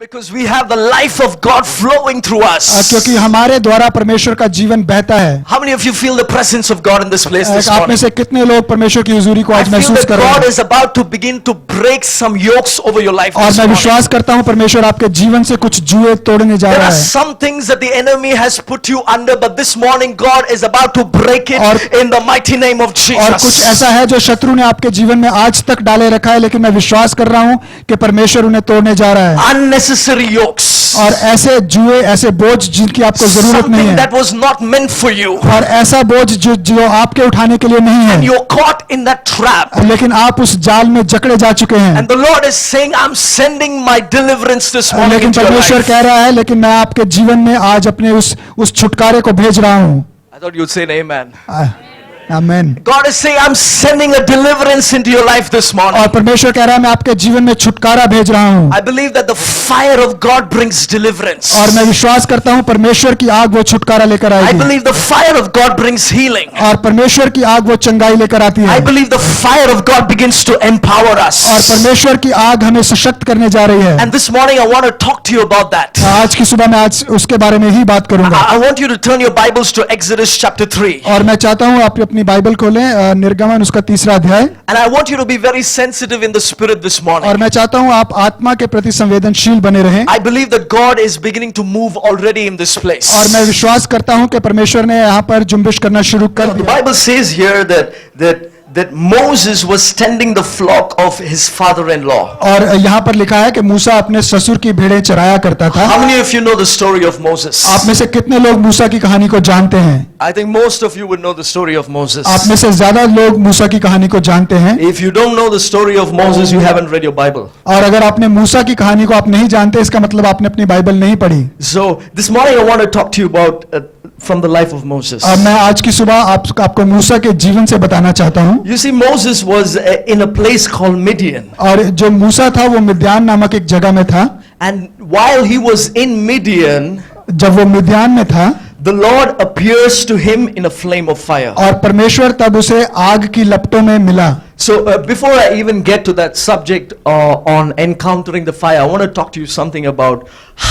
Because we have the life of God flowing through us. क्योंकि हमारे द्वारा परमेश्वर का जीवन बहता है। How many of you feel the presence of God in this place this आप में morning? से कितने लोग परमेश्वर की हुजूरी को I आज feel महसूस that कर रहे God हैं? is about to begin to break some yokes over your life और this मैं morning. विश्वास करता हूं परमेश्वर आपके जीवन से कुछ जुए तोड़ने जा There रहा are है। some things that the enemy has put you under, but this morning God is about to break it और- in the mighty name of और कुछ Jesus. ऐसा है जो शत्रु ने आपके जीवन में आज तक डाले रखा है, लेकिन मैं विश्वास कर रहा हूं कि परमेश्वर उन्हें तोड़ने जा रहा है। Unnecessary yokes. और ऐसे जुए, ऐसे बोझ जिनकी आपको जरूरत नहीं Something है, that was not meant for you. और ऐसा बोझ जो आपके उठाने के लिए नहीं है, You're caught in that trap. लेकिन आप उस जाल में जकड़े जा चुके हैं। And the Lord is saying, I'm sending my deliverance this morning लेकिन into your परमेश्वर life. कह रहा है, लेकिन मैं आपके जीवन में आज अपने उस छुटकारे को भेज रहा हूं। I thought you'd say an amen. आमीन। God is saying, I'm sending a deliverance into your life this morning. और परमेश्वर कह रहा है मैं आपके जीवन में छुटकारा भेज रहा हूं। I believe that the fire of God brings deliverance. और मैं विश्वास करता हूं परमेश्वर की आग वो छुटकारा लेकर I आएगी, believe the fire of God brings healing. और परमेश्वर की आग वो चंगाई लेकर आती है, I believe the fire of God begins to empower us. और परमेश्वर की आग हमें सशक्त करने जा रही है। And this morning I want to talk to you about that. आज की सुबह मैं आज उसके बारे में ही बात करूंगा। I want you to turn your Bibles to Exodus chapter 3. और मैं चाहता हूं आप अपनी बाइबल खोलें, निर्गमन उसका 3रा अध्याय। And I want you to be very sensitive in the spirit this morning. और मैं चाहता हूं आप आत्मा के प्रति संवेदनशील बने रहें। I believe that God is beginning to move already in this place. और मैं विश्वास करता हूं कि परमेश्वर ने यहाँ पर जुम्बिश करना शुरू कर The दिया। Bible says here that Moses was tending the flock of his father-in-law. और यहाँ पर लिखा है कि मूसा अपने ससुर की भेड़ें चराया करता था। How many of you know the story of Moses? आप में से कितने लोग मूसा की कहानी को जानते हैं? I think most of you would know the story of Moses. आप में से ज्यादा लोग मूसा की कहानी को जानते हैं। If you don't know the story of Moses, you haven't read your Bible. और अगर आपने मूसा की कहानी को आप नहीं जानते, इसका मतलब आपने अपनी बाइबल नहीं पढ़ी। So this morning I want to talk to you about from the life of Moses. और मैं आज की सुबह आपको मूसा के जीवन से बताना चाहता हूँ। You see, Moses was in a place called Midian. और जो मूसा था वो मिद्यान नामक एक जगह में था। And while he was in Midian, जब वो मिद्यान में था, the Lord appears to him in a flame of fire. और परमेश्वर तब उसे आग की लपटों में मिला। So before I even get to that subject on encountering the fire, I want to talk to you something about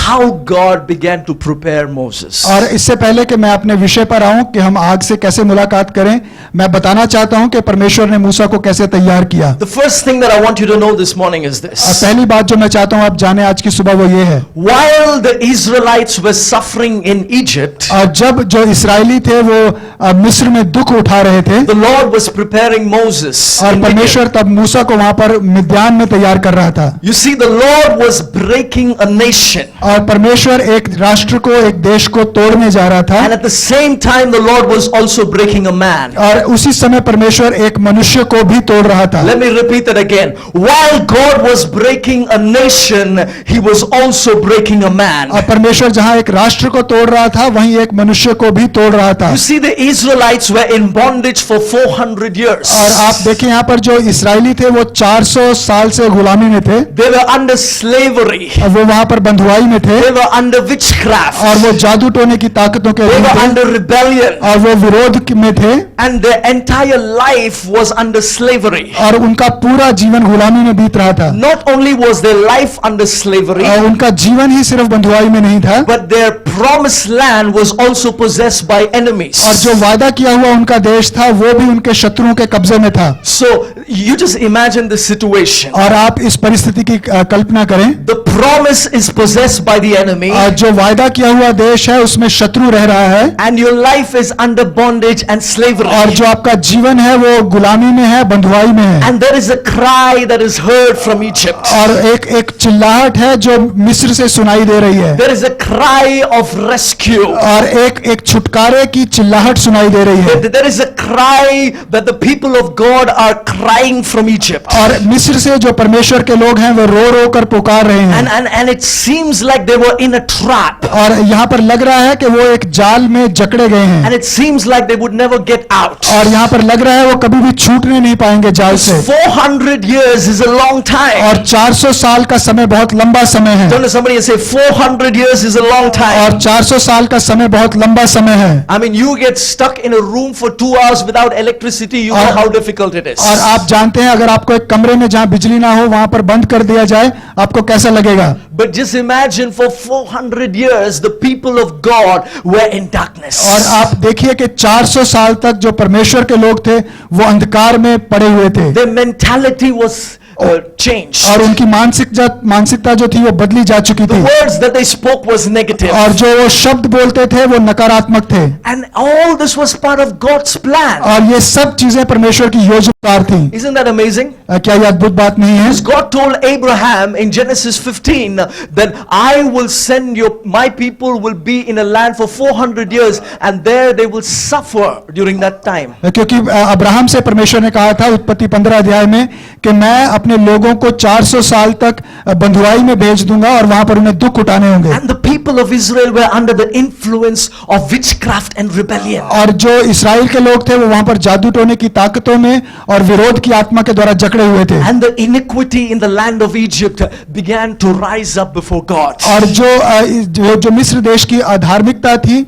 how God began to prepare Moses. और इससे पहले कि मैं अपने विषय पर आऊं कि हम आग से कैसे मुलाकात करें, मैं बताना चाहता हूं कि परमेश्वर ने मूसा को कैसे तैयार किया। The first thing that I want you to know this morning is और this. पहली बात जो मैं चाहता हूं आप जाने आज की सुबह वो ये है, While the Israelites were suffering in Egypt, और जब जो इसराइली थे वो मिस्र में दुख उठा रहे थे, the Lord was preparing Moses. और in परमेश्वर Midian. तब मूसा को वहां पर मिद्यान में तैयार कर रहा था। You see, the Lord was breaking a nation. और परमेश्वर एक राष्ट्र को, एक देश को तोड़ने जा रहा था, And at the same time, the Lord was also breaking a man. और उसी समय परमेश्वर एक मनुष्य को भी तोड़ रहा था। Let me repeat that again. While God was breaking a nation, He was also breaking a man. और परमेश्वर जहां एक राष्ट्र को तोड़ रहा था, वहीं एक मनुष्य को भी तोड़ रहा था। You see, the Israelites were in bondage for 400 years. और आप देखिए यहाँ पर जो इसराइली थे वो 400 साल से गुलामी में थे, They were under slavery. और वो वहां पर बंधुआई में थे, They were under witchcraft. और वो जादू टोने की ताकतों के They अधीन were थे, under rebellion. और वो विरोध में थे, And their entire life was under slavery. और उनका पूरा जीवन गुलामी में बीत रहा था। Not only was their life under slavery, और उनका जीवन ही सिर्फ बंधुआई में नहीं था, but their promised land was also possessed by enemies. और जो वादा किया हुआ उनका देश था वो भी उनके शत्रुओं के कब्जे में था। So you just imagine the situation. और आप इस परिस्थिति की कल्पना करें, The promise is possessed by the enemy, जो वादा किया हुआ देश है उसमें शत्रु रह रहा है, and your life is under bondage and slavery. और जो आपका जीवन है वो गुलामी में है, बंधुआई में है, And there is a cry that is heard from Egypt. और एक चिल्लाहट है जो मिस्र से सुनाई दे रही है, There is a cry of rescue. और एक छुटकारे की चिल्लाहट सुनाई दे रही है। There is a cry that the people of God are crying from Egypt. और मिस्र से जो परमेश्वर के लोग हैं वो रो रो कर पुकार रहे हैं, And it seems like they were in a trap. और यहाँ पर लग रहा है कि वो एक जाल में जकड़े गए हैं, And it seems like they would never get out. और यहाँ पर लग रहा है वो कभी भी छूटने नहीं पाएंगे जाल से। 400 years is a long time. और 400 साल का समय बहुत लंबा समय है, Turn to somebody and say 400 years is a long time. और 400 साल का समय बहुत लंबा समय है। I mean, you get stuck in a room for 2 hours without electricity, you know how difficult it is. और आप जानते हैं अगर आपको एक कमरे में जहां बिजली ना हो वहां पर बंद कर दिया जाए आपको कैसा लगेगा? But just imagine for 400 years the people of God were in darkness. और आप देखिए कि 400 साल तक जो परमेश्वर के लोग थे वो अंधकार में पड़े हुए थे Their mentality was changed. और उनकी मानसिकता जो थी वो बदली जा चुकी The थी words that they spoke was negative. और जो वो शब्द बोलते थे वो नकारात्मक थे And all this was part of God's plan. और ये सब चीजें परमेश्वर की योजनाकार थी। Isn't that amazing? क्या ये अद्भुत बात नहीं है? Because God told Abraham in Genesis 15 that I will send my people will be in a land for 400 years and there they will suffer during that time. क्योंकि अब्राहम से परमेश्वर ने कहा था उत्पत्ति 15 अध्याय में कि मैं अपने लोगों को 400 साल तक बंधुआई में भेज दूंगा और वहां पर उन्हें दुख उठाने होंगे। And the people of Israel were under the influence of witchcraft and rebellion. और जो इस्राएल के लोग थे वो वहां पर जादू टोने की ताकतों में और विरोध की आत्मा के द्वारा जकड़े हुए थे। And the iniquity in the land of Egypt began to rise up before God. और जो मिस्र देश की अधार्मिकता थी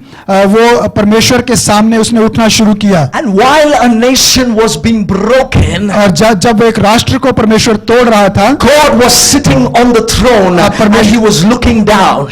वो परमेश्वर के सामने उसने उठना शुरू किया। And while a nation was being broken, और जब एक राष्ट्र को परमेश्वर तोड़ रहा था, God was sitting on the throne and he was looking down.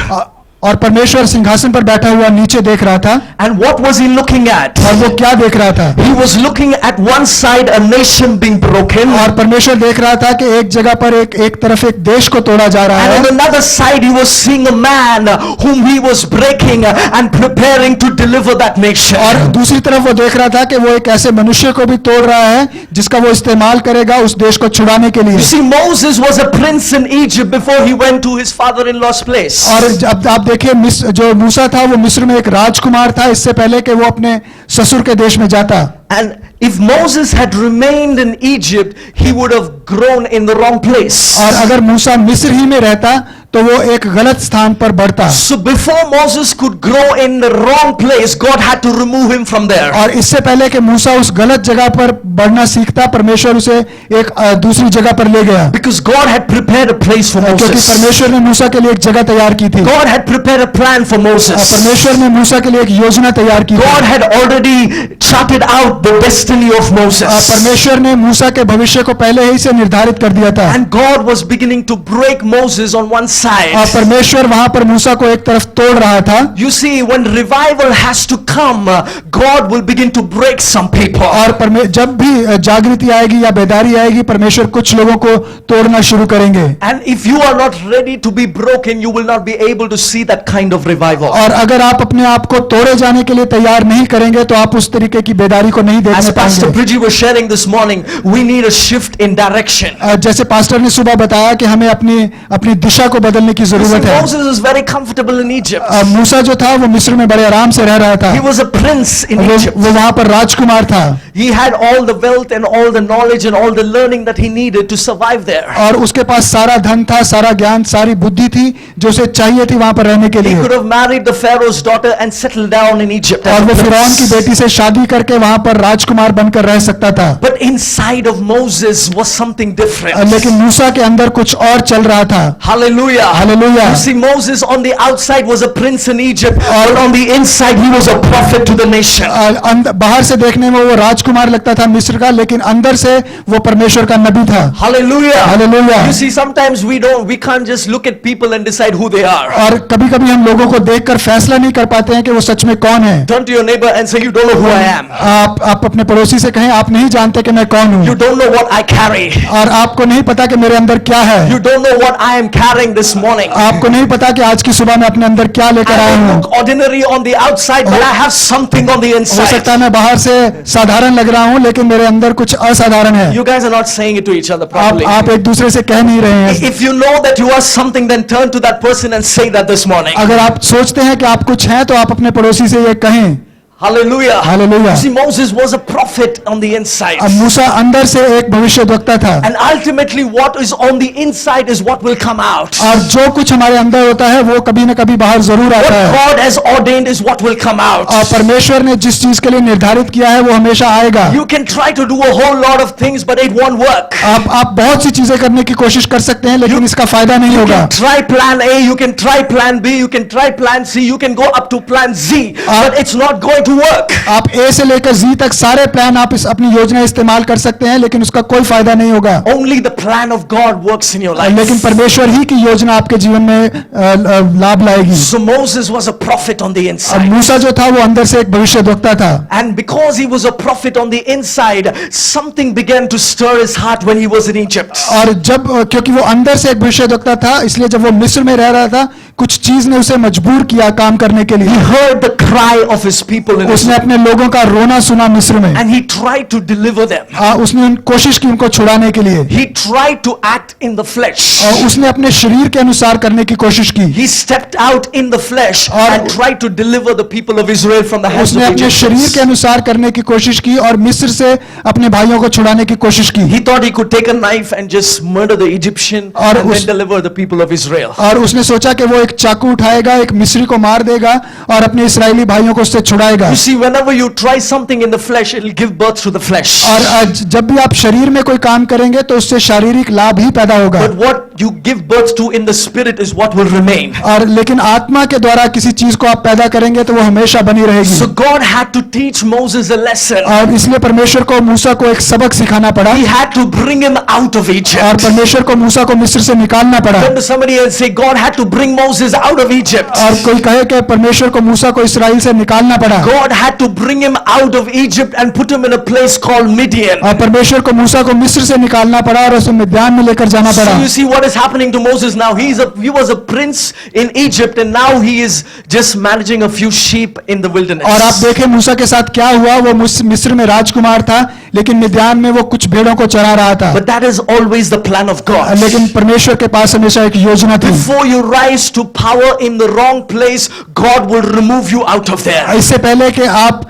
और परमेश्वर सिंहासन पर बैठा हुआ नीचे देख रहा था। And what was he looking at? और वो क्या देख रहा था? He was looking at one side a nation being broken, और परमेश्वर देख रहा था कि एक जगह पर एक तरफ एक देश को तोड़ा जा रहा and है on another side he was seeing a man whom he was breaking and preparing to deliver that nation. और दूसरी तरफ वो देख रहा था कि वो एक ऐसे मनुष्य को भी तोड़ रहा है जिसका वो इस्तेमाल करेगा उस देश को छुड़ाने के लिए। You see, Moses was a prince in Egypt before he went to his father-in-law's place. और जब आप देखिए जो मूसा था वो मिस्र में एक राजकुमार था इससे पहले कि वो अपने ससुर के देश में जाता। And if Moses had remained in Egypt, he would have grown in the wrong place. और अगर मूसा मिस्र ही में रहता तो वो एक गलत स्थान पर बढ़ता। So before Moses could grow in the wrong place, God had to remove him from there. और इससे पहले कि मूसा उस गलत जगह पर बढ़ना सीखता परमेश्वर उसे एक दूसरी जगह पर ले गया। Because God had prepared a place for क्योंकि Moses. परमेश्वर ने मूसा के लिए एक जगह तैयार की थी। God had prepared a plan for Moses. परमेश्वर ने मूसा के लिए एक योजना तैयार की थी। God had already charted out the destiny of Moses. परमेश्वर ने मूसा के भविष्य को पहले ही से निर्धारित कर दिया था। And God was beginning to break Moses on one side. और परमेश्वर वहां पर मूसा को एक तरफ तोड़ रहा था। You see, when revival has to come, God will begin to break some people. और जब भी जागृति आएगी या बेदारी आएगी परमेश्वर कुछ लोगों को तोड़ना शुरू करेंगे। And if you are not ready to be broken, you will not be able to see that kind of revival. और अगर आप अपने आप को तोड़े जाने के लिए तैयार नहीं करेंगे तो आप उस तरीके की बेदारी को नहीं देखने As Pastor पाएंगे। Bridgie was sharing this morning, we need a shift in direction. जैसे पास्टर ने सुबह बताया कि हमें अपनी दिशा को बदलने की You see, जरूरत है। Moses is very comfortable in Egypt. मूसा जो था वो मिस्र में बड़े आराम से रह रहा था। He was a prince in Egypt. वो वहां पर राजकुमार था। He had all the wealth and all the knowledge and all the learning that he needed to survive there. और उसके पास सारा धन था, सारा ज्ञान, सारी बुद्धि थी जो उसे चाहिए थी वहां पर रहने के He लिए। could have married the Pharaoh's daughter and settled down in Egypt. और as a वो फिरौन prince. की बेटी से शादी करके वहां पर राजकुमार बनकर रह सकता था। But inside of Moses was something different. लेकिन मूसा के अंदर कुछ और चल रहा था। Hallelujah. Hallelujah. You see, Moses on the outside was a prince in Egypt, but on the inside he was a prophet to the nation. बाहर से देखने में वो राजकुमार लगता था मिस्र का, लेकिन अंदर से वो परमेश्वर का नबी था। Hallelujah. Hallelujah. You see, sometimes we can't just look at people and decide who they are. और कभी-कभी हम लोगों को देखकर फैसला नहीं कर पाते हैं कि वो सच में कौन है। Turn to your neighbor and say, you don't know who I am. आप अपने पड़ोसी से कहें आप नहीं जानते कि मैं कौन हूँ। You don't know what I carry. और आपको नहीं पता कि मेरे अंदर क्या है। You don't know what I am carrying this morning. आपको नहीं पता कि आज की सुबह मैं अपने अंदर क्या लेकर आया I may हूँ। look ordinary on the outside, but I have something on the हो inside. सकता है मैं बाहर से साधारण लग रहा हूँ लेकिन मेरे अंदर कुछ असाधारण है। You guys are not saying it to each other properly. आप एक दूसरे से कह नहीं रहे हैं। If you know that you are something, then turn to that person and say that this morning. अगर आप सोचते हैं कि आप कुछ हैं तो आप अपने पड़ोसी से ये कहें। Hallelujah. Hallelujah. You see, Moses was a prophet on the inside. अब मूसा अंदर से एक भविष्यद्वक्ता था। And ultimately what is on the inside is what will come out. और जो कुछ हमारे अंदर होता है वो कभी न कभी बाहर जरूर What आता है। God has ordained is what will come out. और परमेश्वर ने जिस चीज के लिए निर्धारित किया है वो हमेशा आएगा। You can try to do a whole lot of things, but it won't work. आप बहुत सी चीजें करने की कोशिश कर सकते हैं लेकिन इसका फायदा नहीं You होगा। can try plan A, you can try plan B, you can try plan C, you can go up to plan Z, but it's not going to to work. आप ए से लेकर जी तक सारे प्लान आप इस अपनी योजना इस्तेमाल कर सकते हैं, लेकिन उसका कोई फायदा नहीं होगा। Only the plan of God works in your लेकिन life. परमेश्वर ही की योजना आपके जीवन में लाभ लाएगी। So Moses was a prophet on the अब inside. मूसा जो था वो अंदर से एक भविष्यद्वक्ता था, And because he was a prophet on the inside, something began to stir his heart when he was in Egypt. और जब क्योंकि वो अंदर से एक भविष्यद्वक्ता था, इसलिए जब वो मिस्र में रह रहा था, कुछ चीज ने उसे मजबूर किया काम करने के He लिए। heard the cry of his people in उसने Egypt, अपने लोगों का रोना सुना मिस्र में, and he tried to deliver them. उसने कोशिश की उनको छुड़ाने के लिए, He tried to act in the flesh. और उसने अपने शरीर के अनुसार करने की कोशिश की। He stepped out in the flesh और- and tried to deliver the people of Israel from the hands उसने of अपने शरीर Egyptians. के अनुसार करने की कोशिश की और मिस्र से अपने भाइयों को छुड़ाने की कोशिश की। He thought he could take a knife and just murder the Egyptian और and then उस- deliver the people of Israel. और उसने सोचा कि वो एक चाकू उठाएगा, एक मिस्री को मार देगा और अपने इस्राएली भाइयों को उससे छुड़ाएगा। You see, whenever you try something in the flesh, it will give birth to the flesh. और जब भी आप शरीर में कोई काम करेंगे तो उससे शारीरिक लाभ ही पैदा होगा, But what you give birth to in the spirit is what will remain. और लेकिन आत्मा के द्वारा किसी चीज को आप पैदा करेंगे तो वो हमेशा बनी रहेगी। So God had to teach Moses a lesson. और इसलिए परमेश्वर को मूसा को एक सबक सिखाना पड़ा, He had to bring him out of और Egypt. परमेश्वर को मूसा को मिस्र से निकालना पड़ा। Turn to somebody and say, God had to bring Moses out of Egypt. और कोई कहे कि परमेश्वर को मूसा को इसराइल से निकालना पड़ा, God had to bring him out of Egypt and put him in a place called Midian. और परमेश्वर को मूसा को मिस्र से निकालना पड़ा और उसे मिद्यान में लेकर जाना पड़ा। So you see what is happening to Moses now. He was a prince in Egypt, and now he is just managing a few sheep in the और आप wilderness. देखें मूसा के साथ क्या हुआ, वो मिस्र में राजकुमार था, लेकिन मिद्यान में वो कुछ भेड़ों को चरा रहा था। But that is always the plan of God. लेकिन परमेश्वर के पास हमेशा एक योजना थी। Before you rise to power in the wrong place, God will remove you out of there. इससे पहले कि आप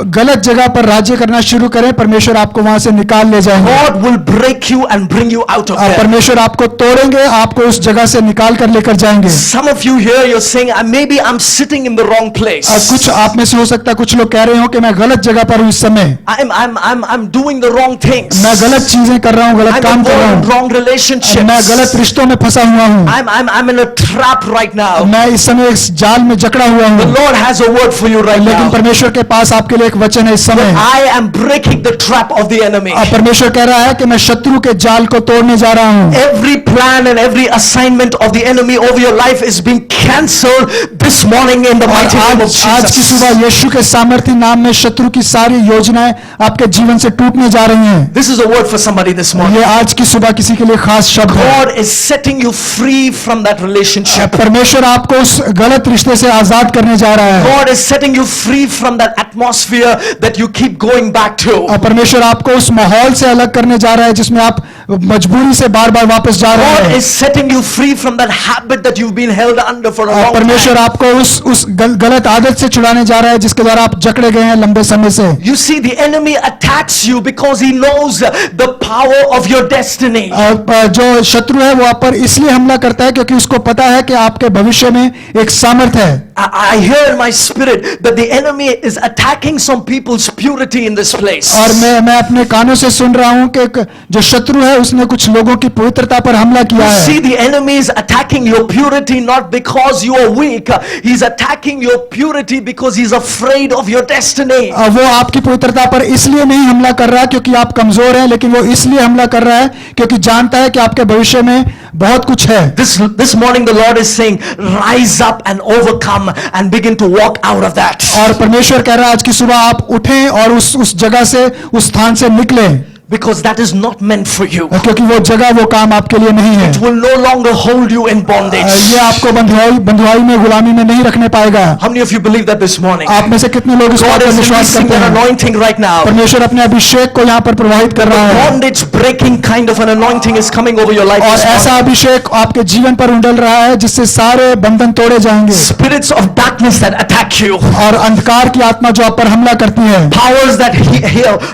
गलत जगह पर राज्य करना शुरू करें, परमेश्वर आपको वहां से निकाल ले जाएंगे, God will break you and bring you out of और there. परमेश्वर आपको तोड़ेंगे, आपको उस जगह से निकाल कर लेकर जाएंगे। Some of you here, you're saying, maybe I'm sitting in the wrong place. कुछ आप में से हो सकता है कुछ लोग कह रहे हो कि मैं गलत जगह पर हूं इस समय, I'm doing the wrong things. मैं गलत चीजें कर रहा हूं, गलत I'm काम कर रहा involved in हूं, wrong relationships. मैं गलत रिश्तों में फंसा हुआ हूं, I'm in a trap right now. मैं इस समय इस जाल में जकड़ा हुआ The हूं। Lord has a word for you right लेकिन now. परमेश्वर के पास आपके लिए एक वचन है इस समय। I am breaking the trap of the enemy. और परमेश्वर कह रहा है कि मैं शत्रु के जाल को तोड़ने जा रहा हूं। Every plan and every assignment of the enemy over your life is being cancelled this morning in the और mighty name of आज की Jesus. सुबह यीशु के सामर्थ्य नाम में शत्रु की सारी योजनाएं आपके जीवन से टूटने जा रही हैं। This is a word for somebody this morning. ये आज की सुबह किसी के लिए खास शब्द है। God is setting you free from that relationship. परमेश्वर आपको उस गलत रिश्ते से आजाद करने जा रहा है। God is setting you free from that atmosphere that you keep going back to. और परमेश्वर आपको उस माहौल से अलग करने जा रहा है जिसमें आप मजबूरी से बार बार वापस जा रहे God हैं। is setting you free from that habit that you've been held under for a और long परमेश्वर time. आपको उस गलत आदत से छुड़ाने जा रहा है जिसके द्वारा आप जकड़े गए हैं लंबे समय से। You see, the enemy attacks you because he knows the power of your destiny. और जो शत्रु है वो आप पर इसलिए हमला करता है क्योंकि उसको पता है कि आपके भविष्य में एक सामर्थ है। I hear in my spirit that the enemy is attacking some people's purity in this place. और मैं अपने कानों से सुन रहा हूं कि जो शत्रु है उसने कुछ लोगों की पवित्रता पर हमला किया You see, है। the enemy is attacking your purity not because you are weak. He's attacking your purity because he's afraid of your destiny. वो आपकी पवित्रता पर इसलिए नहीं हमला कर रहा क्योंकि आप कमजोर हैं, लेकिन वो इसलिए हमला कर रहा है क्योंकि जानता है कि आपके भविष्य में बहुत कुछ है। This morning the Lord is saying, rise up and overcome and begin to walk out of that. और परमेश्वर कह रहा है आज की सुबह आप उठें और उस जगह से, उस स्थान से निकलें, Because that is not meant for you. क्योंकि वो जगह, वो काम आपके लिए नहीं है। It will no longer hold you in bondage. ये आपको बंधुआई में, गुलामी में नहीं रखने पाएगा। How many of you believe that this morning? आप में से कितने लोग इस बात God पर is विश्वास releasing करते an हैं? anointing right now. परमेश्वर अपने अभिषेक को यहाँ पर प्रवाहित कर रहा है Bondage breaking kind of an anointing is coming over your life और this ऐसा morning. अभिषेक आपके जीवन पर उंडल रहा है जिससे सारे बंधन तोड़े जाएंगे Spirits of darkness that attack you. और अंधकार की आत्मा जो आप पर हमला करती है, Powers that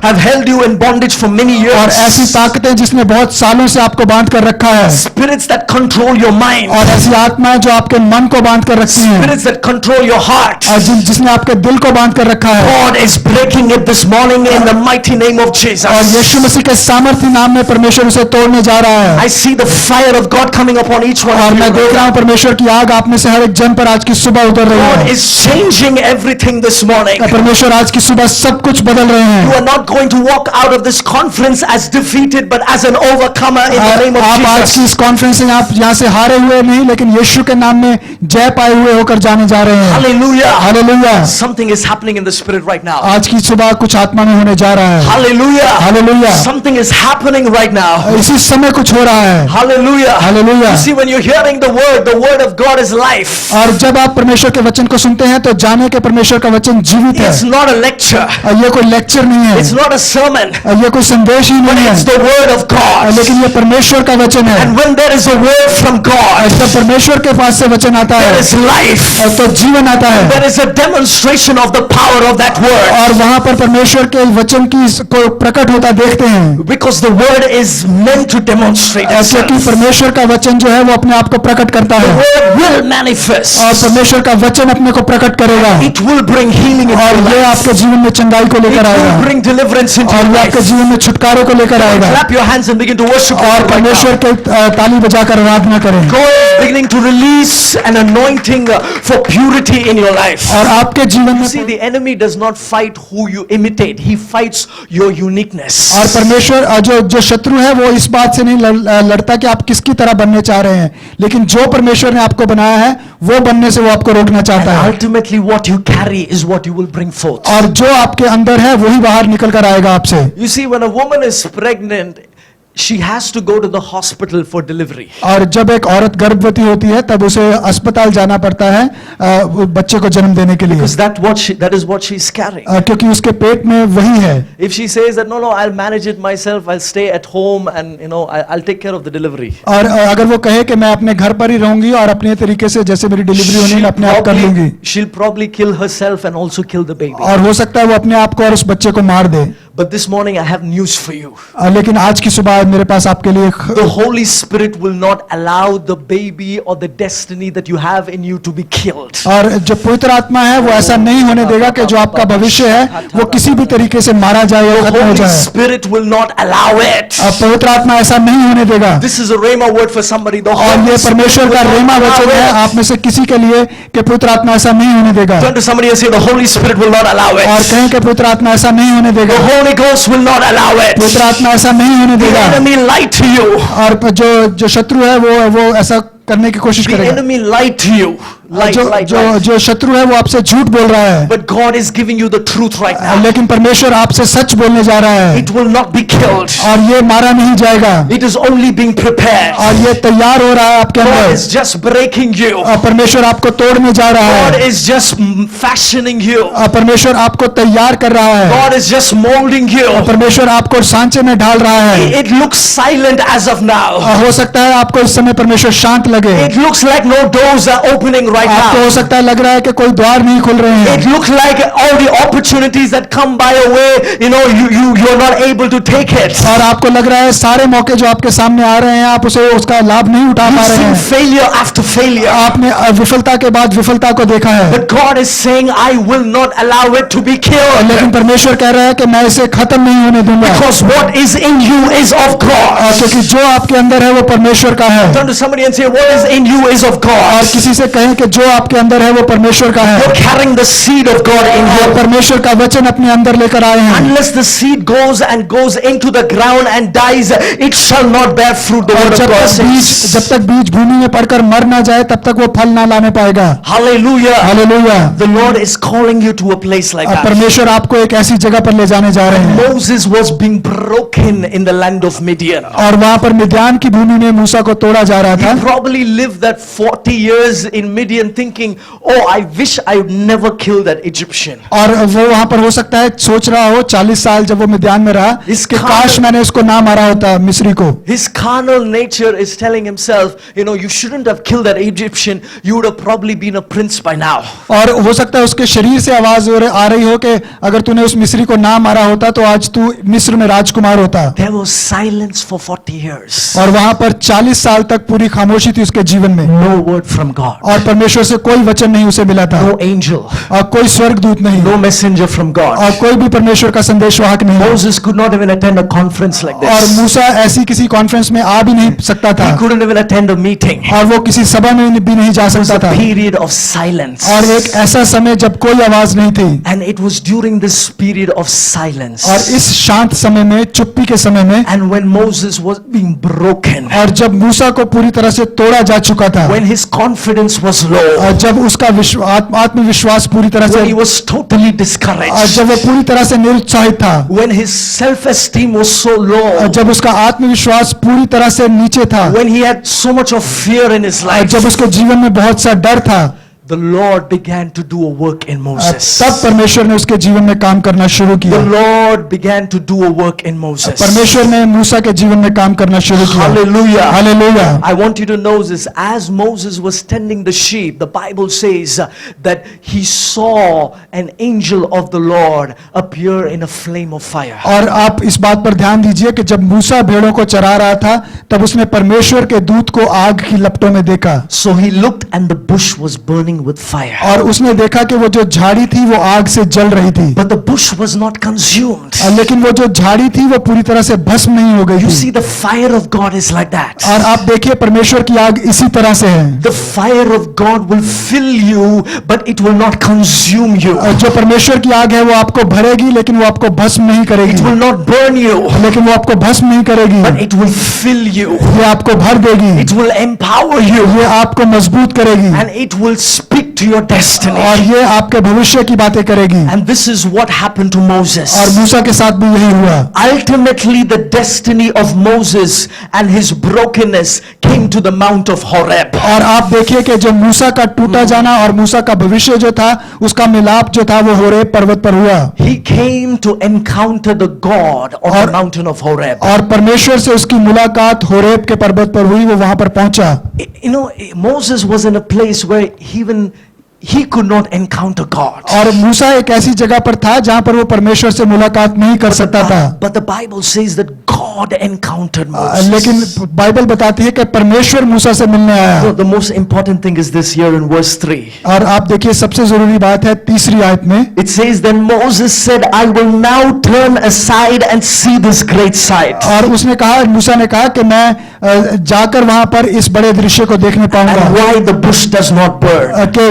have held you in bondage for many many और years. ऐसी ताकतें जिसने बहुत सालों से आपको बांध कर रखा है, Spirits that control your mind. और ऐसी आत्माएं जो आपके मन को बांध कर रखती हैं, Spirits that control your heart. और जिसने आपके दिल को बांध कर रखा है, God is breaking it this morning in the mighty name of और Jesus. यीशु मसीह के सामर्थ्य नाम में परमेश्वर उसे तोड़ने जा रहा है। I see the fire of God coming upon each one और of मैं देख you. रहा हूँ परमेश्वर की आग आप में से हर एक जन पर आज की सुबह उतर रही God है। is changing everything this morning. परमेश्वर आज की सुबह सब कुछ बदल रहे You हैं। are not going to walk out of this conference as defeated, but as an overcomer in the name of आप आज की Jesus. इस कॉन्फ्रेंस से आप यहाँ से हारे हुए नहीं, लेकिन यीशु के नाम में जय पाए हुए होकर जाने जा रहे हैं। Hallelujah. Hallelujah. Something is happening in the spirit right now. आज की सुबह कुछ आत्मा में होने जा रहा है। Hallelujah. Hallelujah. Something is happening right now. इसी समय कुछ हो रहा है। Hallelujah. Hallelujah. You see, when you're hearing the word of God is life. और जब आप परमेश्वर के वचन को सुनते हैं तो जाने के परमेश्वर का वचन जीवित है। It's not a lecture. और ये कोई लेक्चर नहीं है, It's not a sermon. और ये कोई संदेश ही But नहीं it's है, the word of God. लेकिन ये परमेश्वर का वचन है। And when there is a word from और God, जब परमेश्वर के पास से वचन आता there है is life. और तो जीवन आता है, There is a demonstration of the power of that word. और वहां पर परमेश्वर के वचन की को प्रकट होता देखते हैं। Because the word is meant to demonstrate itself. क्योंकि परमेश्वर का वचन जो है वो अपने आप को प्रकट करता The है, word will manifest. और परमेश्वर का वचन अपने को प्रकट करेगा, It will bring healing into और your ये life. आपके जीवन में चंगाई को It लेकर will आएगा, bring deliverance into और your ये life. आपके जीवन में छुटकारे को लेकर आएगा। Clap your hands and begin to worship और God right परमेश्वर now. के ताली बजाकर आराधना करें। God is beginning to release an anointing for purity in your life. और आपके जीवन में See, the enemy does not fight who you imitate. He fights your uniqueness. और परमेश्वर जो शत्रु है वो इस बात से नहीं लड़ता कि आप किसकी तरह बनने चाह रहे हैं, लेकिन जो परमेश्वर ने आपको बनाया है वो बनने से वो आपको रोकना चाहता And है। ultimately what you carry is what you will bring forth. और जो आपके अंदर है वही बाहर निकल कर आएगा आपसे। You see, when a woman is pregnant, she has to go to the hospital for delivery. और जब एक औरत गर्भवती होती है तब उसे अस्पताल जाना पड़ता है वो बच्चे को जन्म देने के लिए, Because that is what she's carrying. क्योंकि उसके पेट में वही है। If she says that no, I'll manage it myself, I'll stay at home and I'll take care of the delivery. और अगर वो कहे कि मैं अपने घर पर ही रहूंगी और अपने तरीके से जैसे मेरी डिलीवरी होनी है अपने आप कर लूंगी, she'll probably kill herself and also kill the baby. और हो सकता है वो अपने आप को और उस बच्चे को मार दे। But this morning I have news for you. लेकिन आज की सुबह मेरे पास आपके लिए The Holy Spirit will not allow the baby or the destiny that you have in you to be killed. और जो पवित्र आत्मा है वो ऐसा नहीं होने देगा कि जो आपका भविष्य है वो किसी भी तरीके से मारा जाए या The खत्म हो Holy जाए। Spirit will not allow it. पवित्र आत्मा ऐसा नहीं होने देगा। This is a rhema word for somebody. The और Holy ये Spirit परमेश्वर will का not रेमा allow वचन है it. आप में से किसी के लिए कि पवित्र आत्मा ऐसा नहीं होने देगा। Turn to somebody and say the Holy Spirit will not allow और it. कहें कि पवित्र आत्मा ऐसा नहीं होने The देगा। Holy Ghost will not allow it. पवित्र आत्मा ऐसा नहीं होने The देगा। enemy lied to you. और जो शत्रु है वो ऐसा करने की कोशिश The करेगा। enemy lied to you. Lied. जो शत्रु है वो आपसे झूठ बोल रहा है, But God is giving you the truth right now. लेकिन परमेश्वर आपसे सच बोलने जा रहा है, It will not be killed. और ये मारा नहीं जाएगा, It is only being prepared. और ये तैयार हो रहा है आपके God अंदर। is just breaking you. और परमेश्वर आपको तोड़ने जा रहा God है, is just fashioning you. और परमेश्वर आपको तैयार कर रहा है, God is just molding you. और परमेश्वर आपको सांचे में ढाल रहा है। It looks silent as of now. हो सकता है आपको इस समय परमेश्वर शांत लगे, It looks like no doors are opening right आपको हो now. सकता है लग रहा है कि कोई द्वार नहीं खुल रहे हैं, It looks like all the opportunities that come by your way, you're not able to take it. और आपको लग रहा है सारे मौके जो आपके सामने आ रहे हैं आप उसका लाभ नहीं उठा पा You've रहे seen हैं। failure after failure. आपने विफलता के बाद विफलता को देखा है, But God is saying, I will not allow it to be लेकिन killed. परमेश्वर कह रहा है कि मैं इसे खत्म नहीं होने दूंगा, Because what is in you is of God. क्योंकि जो आपके अंदर है वो परमेश्वर का है। Turn to somebody and say, what is in you is of और God. किसी से कहें कि जो आपके अंदर है वो परमेश्वर का है, You're carrying the seed of God in और you. परमेश्वर का वचन अपने अंदर लेकर आए हैं। Unless the seed goes into the ground and dies, it shall not bear fruit. The और word of जब God तक says. बीज भूमि में पड़कर मर ना जाए तब तक वो फल ना लाने पाएगा। Hallelujah. Hallelujah. The Lord is calling you to a place like that. परमेश्वर आपको एक ऐसी जगह पर ले जाने जा रहे हैं, Moses was being broken in the land of Midian. और वहां पर मिद्यान की भूमि में मूसा को तोड़ा जा रहा था। He probably lived that 40 years in Midian angry and thinking, oh, I wish I would never kill that Egyptian. और वो वहां पर हो सकता है सोच रहा हो 40 साल जब वो मिद्यान में रहा इस कि खान- काश मैंने उसको ना मारा होता मिस्री को। His carnal nature is telling himself, you shouldn't have killed that Egyptian. You would have probably been a prince by now. और हो सकता है उसके शरीर से आवाज आ रही हो कि अगर तूने उस मिस्री को ना मारा होता तो आज तू मिस्र में राजकुमार होता। There was silence for 40 years. और वहां पर 40 साल तक पूरी खामोशी थी उसके जीवन में No word from God. और परमेश्वर से कोई वचन नहीं उसे मिला था No angel. और कोई स्वर्गदूत नहीं No messenger from God. और कोई भी परमेश्वर का संदेशवाहक नहीं। Moses could not even attend a conference like और this. मूसा ऐसी किसी कॉन्फ्रेंस में आ भी नहीं सकता था He couldn't even attend a meeting. और वो किसी सभा में भी नहीं जा It was सकता a था period of silence. और एक ऐसा समय जब कोई आवाज नहीं थी And it was during this period of silence. और इस शांत समय में चुप्पी के समय में And when Moses was being broken, और जब मूसा को पूरी तरह से तोड़ा जा चुका था when his confidence was low, और जब उसका आत्मविश्वास पूरी तरह से when he was totally और discouraged, जब वो पूरी तरह से निरुत्साहित था when his self-esteem was so और low, जब उसका आत्मविश्वास पूरी तरह से नीचे था when he had so much of fear in his और life, जब उसके जीवन में बहुत सा डर था the Lord began to do a work in Moses. तब परमेश्वर ने उसके जीवन में काम करना शुरू The किया। Lord began to do a work in Moses. परमेश्वर ने मूसा के जीवन में काम करना शुरू किया। Hallelujah. Hallelujah. I want you to know this. As Moses was tending the sheep, the Bible says that he saw an angel of the Lord appear in a flame of fire. और आप इस बात पर ध्यान दीजिए कि जब मूसा भेड़ों को चरा रहा था तब उसने परमेश्वर के दूत को आग की लपटों में देखा So he looked and the bush was burning with fire. और उसने देखा कि वो जो झाड़ी थी वो आग से जल रही थी But the bush was not consumed. लेकिन वो जो झाड़ी थी वो पूरी तरह से भस्म नहीं हो गई You थी। see, the fire of God is like that. और आप देखिए परमेश्वर की आग इसी तरह से है। The fire of God will fill you, but it will not consume you. और जो परमेश्वर की आग है वो आपको भरेगी लेकिन वो आपको भस्म नहीं It करेगी will not burn you, लेकिन वो आपको भस्म नहीं करेगी, but it will fill you. ये आपको भर देगी, It will empower you, ये आपको मजबूत करेगी and it will speak to your destiny. और ये आपके भविष्य की बातें करेगी। And this is what happened to Moses. और मूसा के साथ भी यही हुआ। Ultimately, the destiny of Moses and his brokenness came to the Mount of Horeb. और आप देखिए कि जो मूसा का टूटा जाना और मूसा का भविष्य जो था उसका मिलाप जो था वो होरेब पर्वत पर हुआ He came to encounter the God on the और- mountain of Horeb. और परमेश्वर से उसकी मुलाकात होरेब के पर्वत पर हुई, वो वहां पर पहुंचा। Moses was in a place where he could not encounter God. और मूसा एक ऐसी जगह पर था जहां पर वो परमेश्वर से मुलाकात नहीं कर सकता था, But the Bible says that God encountered Moses. लेकिन बाइबल बताती है कि परमेश्वर मूसा से मिलने आया। So the most important thing is this here in verse 3. और आप देखिए सबसे जरूरी बात है तीसरी आयत में, It says, then Moses said, I will now turn aside and see this great sight. और उसने कहा, मूसा ने कहा कि मैं जाकर वहां पर इस बड़े दृश्य को देखने And पाऊंगा why the bush does not burn. कि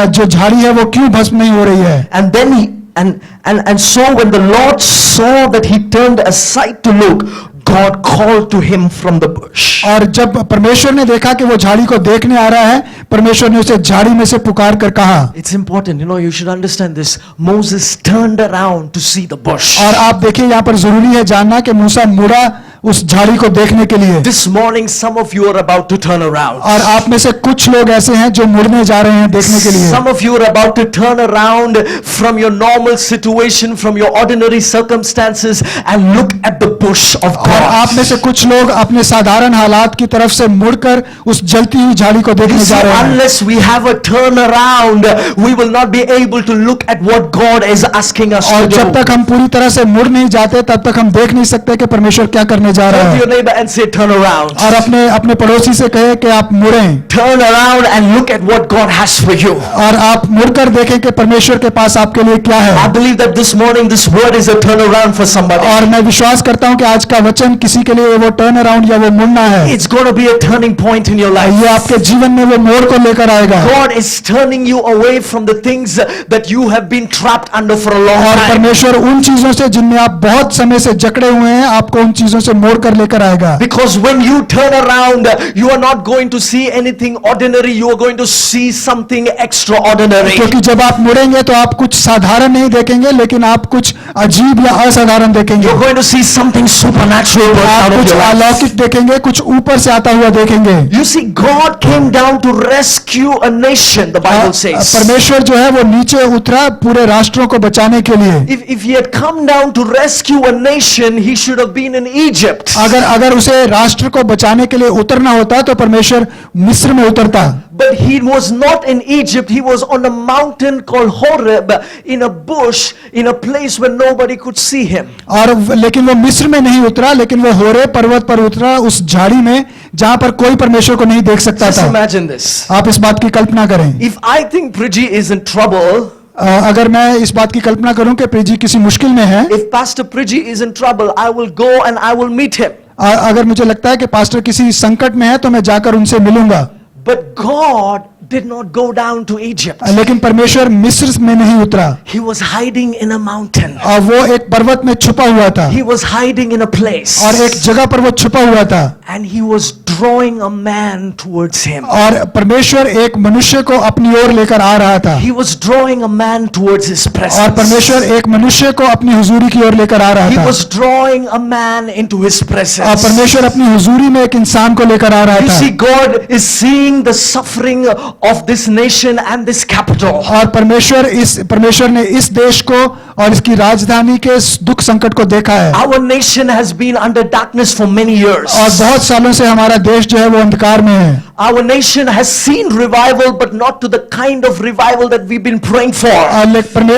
जो झाड़ी है वो क्यों भस्म नहीं हो रही है। And then and so when the Lord saw that he turned aside to look, God called to him from the bush. और जब परमेश्वर ने देखा कि वो झाड़ी को देखने आ रहा है, परमेश्वर ने उसे झाड़ी में से पुकार कर कहा। It's important, you should understand this. Moses turned around to see the bush. और आप देखिए यहाँ पर जरूरी है जानना कि मूसा मुड़ा उस झाड़ी को देखने के लिए। This morning some of you are about to turn around. और आप में से कुछ लोग ऐसे हैं जो मुड़ने जा रहे हैं देखने के लिए। Some of you are about to turn around from your normal situation, from your ordinary circumstances and look at the bush of और God. आप में से कुछ लोग अपने साधारण हालात की तरफ से मुड़कर उस जलती हुई झाड़ी को देखने So जा रहे हैं। unless we have a turn around, we will not be able to look at what God is asking us और to जब do. तक हम पूरी तरह से मुड़ नहीं जाते तब तक हम देख नहीं सकते कि परमेश्वर क्या करने जा रहा Turn to है। your neighbor and say, turn around. और अपने पड़ोसी से कहे कि आप मुड़ें Turn around and look at what God has for you. और आप मुड़कर देखें कि परमेश्वर के पास आपके लिए क्या I है। believe that this morning this word is a turn around for somebody. और मैं विश्वास करता हूं कि आज का वचन किसी के लिए वो टर्न अराउंड या वो मुड़ना है। It's going to be a turning point in your life. ये आपके जीवन में वो मोड़ को लेकर आएगा God is turning you away from the things that you have been trapped under for a long और time. परमेश्वर उन चीजों से जिनमें आप बहुत समय से जकड़े हुए हैं आपको उन चीजों से मोड़ कर लेकर आएगा। Because when you turn around, you are not going to see anything ordinary, you are going to see something extraordinary. क्योंकि जब आप मुड़ेंगे तो आप कुछ साधारण नहीं देखेंगे, लेकिन आप कुछ अजीब या असाधारण देखेंगे। You're going to see something supernatural burst आप out of कुछ your life. अलौकिक देखेंगे, कुछ ऊपर से आता हुआ देखेंगे। You see, God came down to rescue a nation, the Bible says. परमेश्वर जो है वो नीचे उतरा पूरे राष्ट्रों को बचाने के लिए। If he had come down to rescue a nation, he should have been in Egypt. अगर उसे राष्ट्र को बचाने के लिए उतरना होता तो परमेश्वर मिस्र में उतरता। But he was not in Egypt, he was on a mountain called Horeb, in a bush, in a place where nobody could see him. और लेकिन वो मिस्र में नहीं उतरा, लेकिन वो होरे पर्वत पर उतरा, उस झाड़ी में जहां पर कोई परमेश्वर को नहीं देख सकता Just था। imagine this. आप इस बात की कल्पना करें। If I think Priji is in trouble, अगर मैं इस बात की कल्पना करूं कि प्रिजी किसी मुश्किल में है, if Pastor Priji is in trouble, I will go and I will meet him. अगर मुझे लगता है कि पास्टर किसी संकट में है तो मैं जाकर उनसे मिलूंगा। But God did not go down to Egypt. लेकिन परमेश्वर मिस्र में नहीं उतरा, He was hiding in a mountain. और वो एक पर्वत में छुपा हुआ था, He was hiding in a place. और एक जगह पर वो छुपा हुआ था, And he was drawing a man towards him. और परमेश्वर एक मनुष्य को अपनी ओर लेकर आ रहा था, He was drawing a man towards his और presence. परमेश्वर एक मनुष्य को अपनी हुजूरी की ओर लेकर आ रहा He था, was drawing a man into his और presence. परमेश्वर अपनी हुजूरी में एक इंसान को लेकर आ रहा You था। see, God is seeing the suffering of this nation and this capital. और परमेश्वर ने इस देश को और इसकी राजधानी के दुख संकट को देखा है, Our nation has been under darkness for many years. और बहुत सालों से हमारा देश जो है वो अंधकार में है। Our nation has seen revival, but not to the kind of revival that we've been praying for.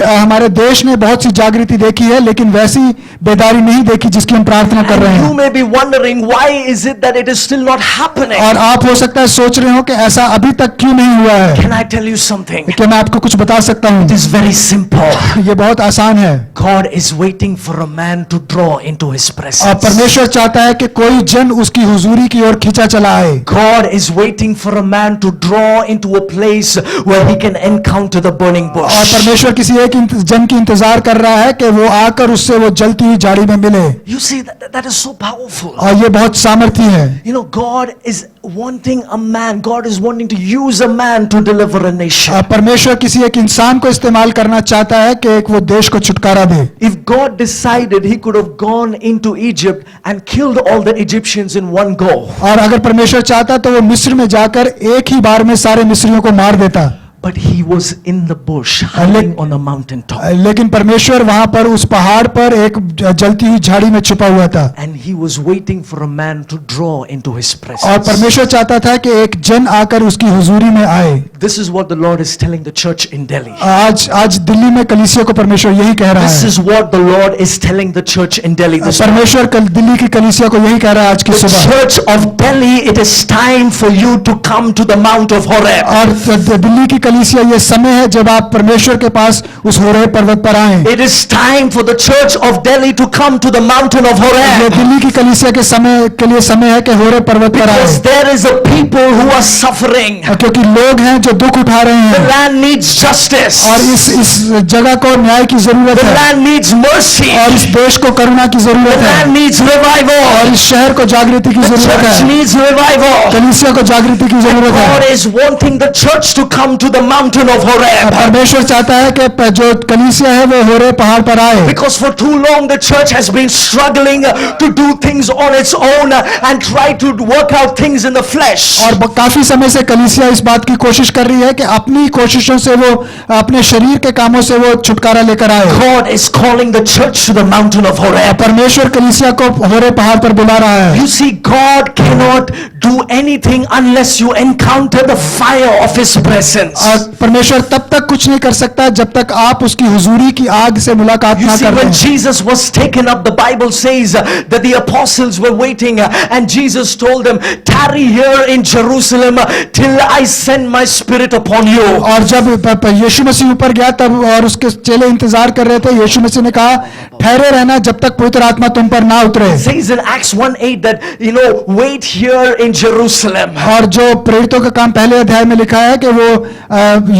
हमारे देश ने बहुत सी जागृति देखी है, लेकिन वैसी बेदारी नहीं देखी जिसकी हम प्रार्थना कर रहे And you हैं। may be wondering, why is it that it is still not happening? और आप हो सकता है सोच रहे हो कि ऐसा अभी तक क्यों नहीं हुआ है। Can I tell you something? क्या मैं आपको कुछ बता सकता हूँ? It is very simple. ये बहुत आसान है। God is waiting for a man to draw into his और presence. परमेश्वर चाहता है कि कोई जन उसकी हुजूरी की ओर खींचा चला आए। God is waiting for a man to draw into a place where he can encounter the burning और bush. परमेश्वर किसी एक जन की इंतजार कर रहा है कि वो आकर उससे वो जलती हुई झाड़ी में मिले। You see, that is so powerful. और ये बहुत सामर्थी है। You know, God is wanting a man. God is wanting to use a man to deliver a nation. परमेश्वर किसी एक इंसान को इस्तेमाल करना चाहता है कि एक वो देश को छुटकारा दे। If God decided, he could have gone into Egypt and killed all the Egyptians in one go. और अगर परमेश्वर चाहता तो वो मिस्र में जाकर एक ही बार में सारे मिस्रियों को मार देता, But he was in the bush, hiding on a mountain top. लेकिन परमेश्वर वहां पर उस पहाड़ पर एक जलती हुई झाड़ी में छुपा हुआ था, And he was waiting for a man to draw into his और presence. परमेश्वर चाहता था कि एक जन आकर उसकी हुजूरी में आए। This is what the Lord is telling the church in Delhi. आज दिल्ली में कलीसिया को परमेश्वर यही कह रहा This है। is what the Lord is telling the church in Delhi this morning. परमेश्वर दिल्ली की कलीसिया को यही कह रहा है आज की The सुबह। church of Delhi, it is time for you to come to the Mount of Horeb. और दिल्ली की कलीसिया ये समय है जब आप परमेश्वर के पास उस होरे पर्वत पर आए। It is time for the church of Delhi to come to the mountain of ये Horeb. दिल्ली की कलीसिया के लिए समय है कि होरे पर्वत पर आए, Because there is a people who are suffering. क्योंकि लोग हैं जो दुख उठा रहे The हैं, land needs justice. और इस जगह को न्याय की जरूरत The है, land needs mercy. और इस देश को करुणा की The जरूरत है, land needs और revival. इस शहर को जागृति की The जरूरत church है, needs revival. कलीसिया को जागृति की जरूरत God है। is wanting the church to come to the mountain of Horeb. परमेश्वर चाहता है कि जो कलीसिया है वो होरे पहाड़ पर आए, Because for too long the church has been struggling to do things on its own and try to work out things in the flesh. और काफी समय से कलीसिया इस बात की कोशिश कर रही है कि अपनी कोशिशों से वो अपने शरीर के कामों से वो छुटकारा लेकर आए। God is calling the church to the mountain of Horeb. परमेश्वर कलीसिया को होरे पहाड़ पर बुला रहा है। You see, God cannot do anything unless you encounter the fire of His presence. और परमेश्वर तब तक कुछ नहीं कर सकता जब तक आप उसकी हुजूरी की आग से मुलाकात You ना see, कर when लें। Jesus was taken up, the Bible says that the apostles were waiting and Jesus told them, tarry here in Jerusalem till I send my spirit upon you. और जब यीशु मसीह ऊपर गया तब और उसके चेले इंतजार कर रहे थे, यीशु मसीह ने कहा ठहरे रहना जब तक पवित्र आत्मा तुम पर ना उतरे। It says in Acts 1:8 that, wait here in Jerusalem. और जो प्रेरितों का काम पहले अध्याय में लिखा है कि वो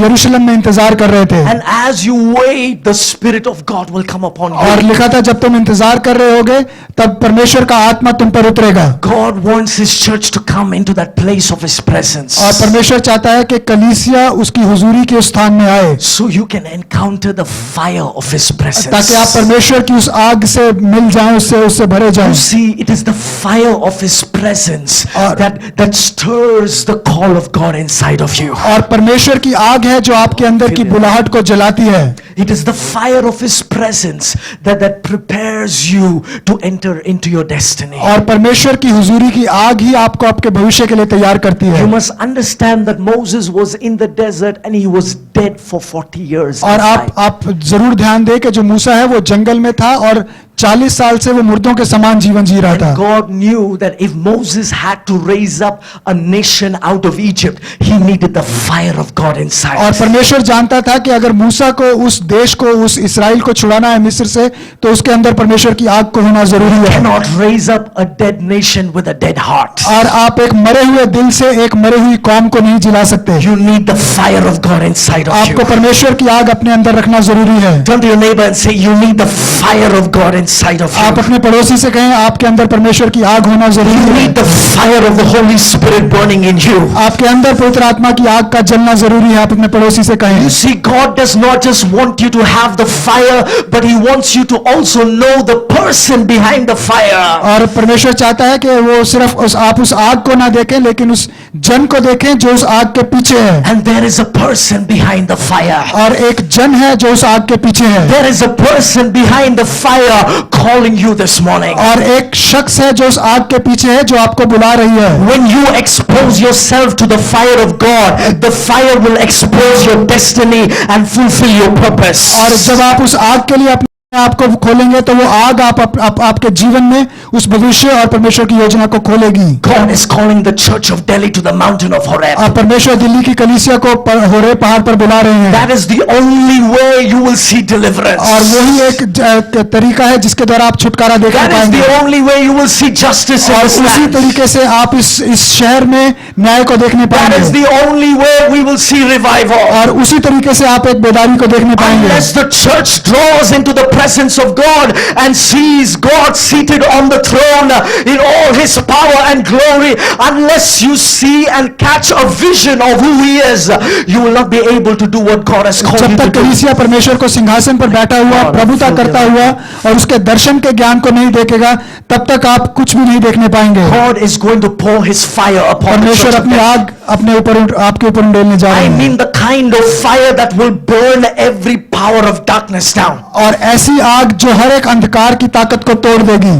यरूशलेम में इंतजार कर रहे थे, And as you wait, the Spirit of God will come upon और you. लिखा था जब तुम इंतजार कर रहे होगे तब परमेश्वर का आत्मा तुम पर उतरेगा। God wants His church to come into that place of His presence, और परमेश्वर चाहता है कि कलीसिया उसकी हुजूरी के उस स्थान में आए, so you can encounter the fire of His presence. ताकि आप परमेश्वर की उस आग से मिल जाएं, उससे भरे जाएं। You see, it is the fire of His presence that stirs the call of God inside of you. और परमेश्वर की आग है जो आपके अंदर की बुलाहट को जलाती है। It is the fire of His presence that prepares you to enter into your destiny. और परमेश्वर की हुजूरी की आग ही आपको आपके भविष्य के लिए तैयार करती है। You must understand that Moses was in the desert and he was dead for 40 years. और आप जरूर ध्यान दें कि जो मूसा है वो जंगल में था और 40 साल से वो मुर्दों के समान जीवन जी रहा था। And God knew that if Moses had to raise up a nation out of Egypt, he needed the fire of God inside. और परमेश्वर जानता था कि अगर मूसा को उस देश को, उस इस्राएल को छुड़ाना है मिस्र से, तो उसके अंदर परमेश्वर की आग को होना जरूरी है। Cannot raise up a dead nation with a dead heart. और आप एक मरे हुए दिल से एक मरी हुई कौम को नहीं जिला सकते। You need the fire of God inside of you. आपको परमेश्वर की आग अपने अंदर रखना जरूरी है। Turn to your neighbor and say, you need the fire of God inside of आप you. अपने पड़ोसी से कहें आपके अंदर परमेश्वर की आग होना You जरूरी है। need the fire of the Holy Spirit burning in you. आपके अंदर पवित्र आत्मा की आग का जलना जरूरी है। आप अपने पड़ोसी से कहें। You see, God does not just want you to have the fire, but He wants you to also know the person behind the fire. और परमेश्वर चाहता है कि वो सिर्फ आप उस आग को ना देखें, लेकिन उस जन को देखें जो उस आग के पीछे है। And there is a person behind the fire. और एक जन है जो उस आग के पीछे है। There is a person behind the fire calling you this morning. और एक शख्स है जो उस आग के पीछे है जो आपको बुला रही है। When you expose yourself to the fire of God, the fire will expose your destiny and fulfill your purpose. और जब आप उस आग के लिए अपने आपको खोलेंगे तो वो आग आपके जीवन में उस भविष्य और परमेश्वर की योजना को खोलेगी। God is calling the church of Delhi to the mountain of Horeb. और परमेश्वर दिल्ली की कलीसिया को होरे पहाड़ पर बुला रहे हैं। That is the only way you will see deliverance. और वही एक तरीका है जिसके द्वारा आप छुटकारा देख That is पाएंगे। the only way you will see justice in और this उसी land. तरीके से आप इस शहर में न्याय को देखने That is पाएंगे। the only way we will see revival. और उसी तरीके से आप एक बेदारी को देखने पाएंगे। Unless the church draws into the presence of God and sees God seated on the throne in all His power and glory, unless you see and catch a vision of who He is, you will not be able to do what God has called जब you to तक do. कलीसिया परमेश्वर को सिंहासन पर बैठा हुआ प्रभुता करता हुआ और उसके दर्शन के ज्ञान को नहीं देखेगा, तब तक आप कुछ भी नहीं देखने पाएंगे। God is going to pour His fire upon the परमेश्वर church of अपनी Delhi. आग अपने ऊपर आपके ऊपर उंडेलने जा रहे I हैं। mean the kind of fire that will burn every power of darkness down. और ऐसी आग जो हर एक अंधकार की ताकत को तोड़ देगी।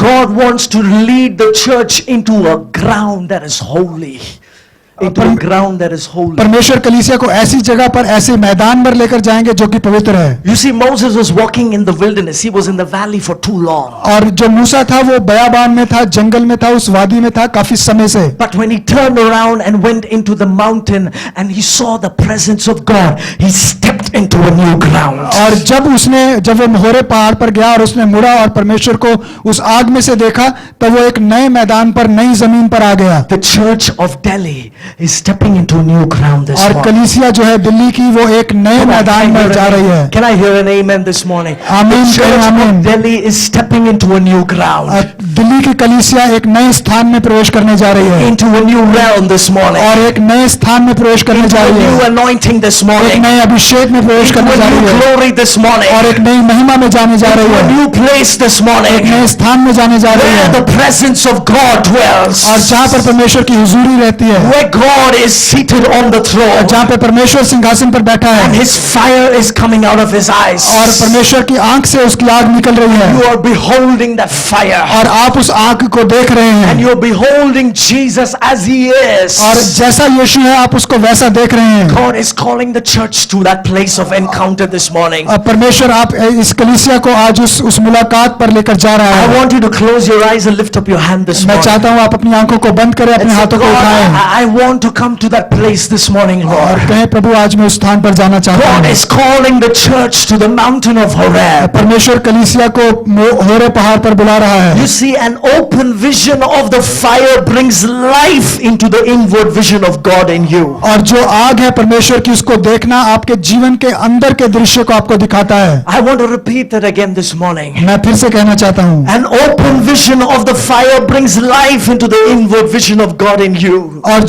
God wants to lead the church into a ground that is holy. Into a ground that is holy. परमेश्वर कलीसिया को ऐसी जगह पर, ऐसे मैदान पर लेकर जाएंगे जो कि पवित्र है। You see, Moses was walking in the wilderness. He was in the valley for too long. और जो मूसा था वो बयाबान में था, जंगल में था, उस वादी में था काफी समय से। But when he turned around and went into the mountain and he saw the presence of God, he stepped into a new ground. और जब वो होरे पहाड़ पर गया और उसने मुड़ा और परमेश्वर को उस आग में से देखा, तब वो एक नए मैदान पर, नई जमीन पर आ गया। The church of Delhi is stepping into a new ground this और morning. कलीसिया जो है दिल्ली की, वो एक नए मैदान में जा रही है। Can I hear an amen this morning? Amen, The church amen. of Delhi is stepping into a new ground. Delhi की कलीसिया एक नए स्थान में प्रवेश करने जा रही है। Into a new realm this morning. और एक नए स्थान में प्रवेश करने Into जा a रही new है। anointing this एक morning. नए अभिषेक में प्रवेश Into करने a जा new रही है। glory this morning. और एक नई महिमा में जाने जा रही Into a है। new place this एक morning. नए स्थान में जाने जा रही Where है। the presence of God dwells. और जहाँ पर परमेश्वर की हुजूरी रहती है, Where God is seated on the throne. जहाँ पे परमेश्वर सिंहासन पर बैठा And है His fire is coming out of His eyes. और परमेश्वर की आंख से उसकी आग निकल रही है You are beholding that fire. और आप उस आग को देख रहे And हैं you're beholding Jesus as He is. और जैसा यीशु है आप उसको वैसा देख रहे हैं। God is calling the church to that place of encounter this morning. और परमेश्वर आप इस कलीसिया को आज उस मुलाकात पर लेकर जा रहा I है। want you to close your eyes and lift up your hand this मैं morning. चाहता हूँ आप अपनी आंखों को बंद करें, And अपने say, हाथों को God, उठाएं I want to come to that place this morning, और Lord. कहें प्रभु आज मैं उस स्थान पर जाना चाहता God हूँ। is calling the church to the mountain of Horeb. परमेश्वर कलीसिया को होरे पहाड़ पर बुला रहा है। You see, an open vision of the fire brings life into the inward vision of God in you. और जो आग है परमेश्वर की, उसको देखना आपके जीवन के अंदर के दृश्य को आपको दिखाता है। I want to repeat that again this morning. मैं फिर से कहना चाहता हूँ, An open vision of the fire brings life into the inward vision of God in you. और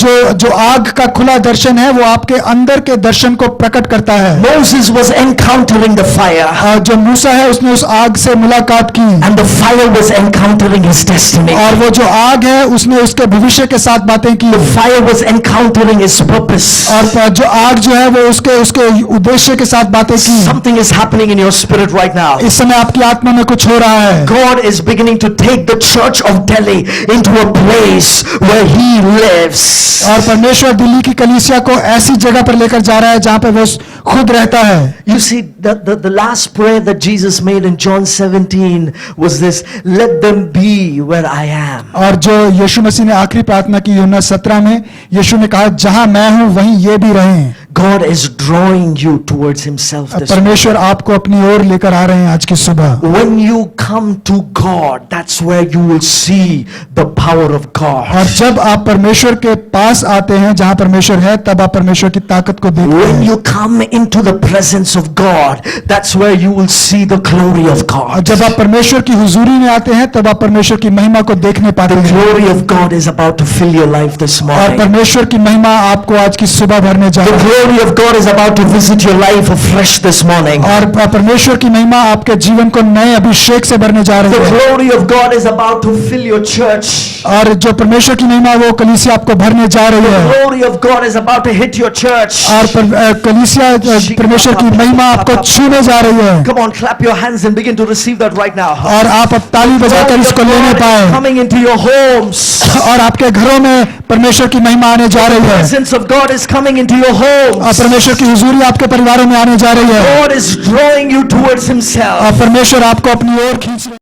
जो आग का खुला दर्शन है वो आपके अंदर के दर्शन को प्रकट करता है। Moses was encountering the fire, और जो मूसा है उसने उस आग से मुलाकात की, and the fire was encountering his destiny. और वो जो आग है उसने उसके भविष्य के साथ बातें की, The fire was encountering his purpose. और जो आग जो है वो उसके उद्देश्य के साथ बातें की। Something is happening in your spirit right now. इस समय आपकी आत्मा में कुछ हो रहा है। God is beginning to take the church of Delhi into a place where He lives. और परमेश्वर दिल्ली की कलीसिया को ऐसी जगह पर लेकर जा रहा है जहां पे वो खुद रहता है। You see, the last prayer that Jesus made in John 17 was this: let them be where I am. और जो यीशु मसीह ने आखिरी प्रार्थना की यूहन्ना 17 में, यीशु ने कहा जहां मैं हूं वहीं ये भी रहें। God is drawing you towards Himself this morning. परमेश्वर आपको अपनी ओर लेकर आ रहे हैं आज की सुबह। When you come to God, that's where you will see the power of God. और जब आप परमेश्वर के पास आते हैं जहां परमेश्वर है, तब आप परमेश्वर की ताकत को देखते When हैं। you come into the presence of God, that's where you will see the glory of और God. जब आप परमेश्वर की हुजूरी में आते हैं तब आप परमेश्वर की महिमा को देखने पाते The हैं। glory of God is about to fill your life this और morning. परमेश्वर की महिमा आपको आज की सुबह भरने जा The रही है। glory of God is about to visit your life afresh this morning. और परमेश्वर की महिमा आपके जीवन को नए अभिषेक से भरने जा रही The है। glory of God is about to fill your church. और जो परमेश्वर की महिमा वो कलीसिया आपको भरने जा रही The है। glory of God is about to hit your church. और कलीसिया परमेश्वर की महिमा आपको छूने जा रही है। Come on, clap your hands and begin to receive that right now. और आप अब ताली बजाकर Glory of इसको लेने God is पाए। coming into your homes. और आपके घरों में परमेश्वर की महिमा आने जा रही है। Presence of God is coming into your और homes. परमेश्वर की हुजूरी आपके परिवारों में आने जा रही है। God is drawing you towards Himself. और परमेश्वर आपको अपनी ओर खींच रहे हैं।